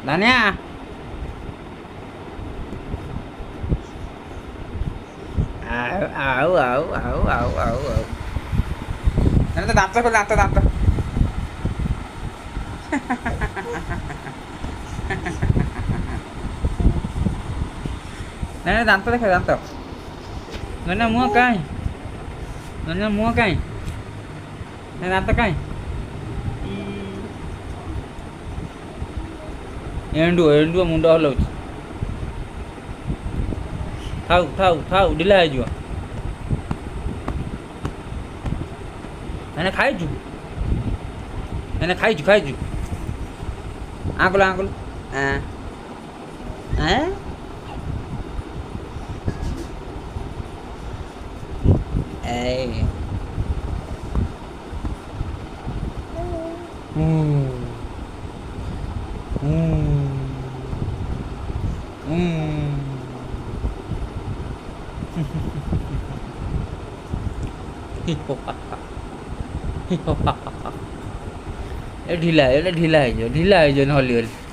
ଧନିଆ ଆଉ ଆଉ ଆଉ ଆଉ ଆଉ ଆଉ ତ ଦାନ୍ତ ଖୋଲ ଦାନ୍ତ ଦାନ୍ତ ନାଇଁ ଦାନ୍ତ ଦେଖ ଦାନ୍ତ ଧନିଆ ମୁହଁ କାହିଁ ଧନିଆ ମୁହଁ କାହିଁ ଦାନ୍ତ କାହିଁ ଏଣ୍ଡୁଅ ମୁଣ୍ଡ ହଲାଉଛି ଥାଉ ଥାଉ ଥାଉ ଢିଲା ହେଇଯିବ ଏନେ ଖାଇଛୁ ଏନେ ଖାଇଛୁ ଖାଇଛୁ ଆଙ୍ଗୁଲ ଆଙ୍ଗୁଲ ଏ ढिला है ढिला है जो हली हली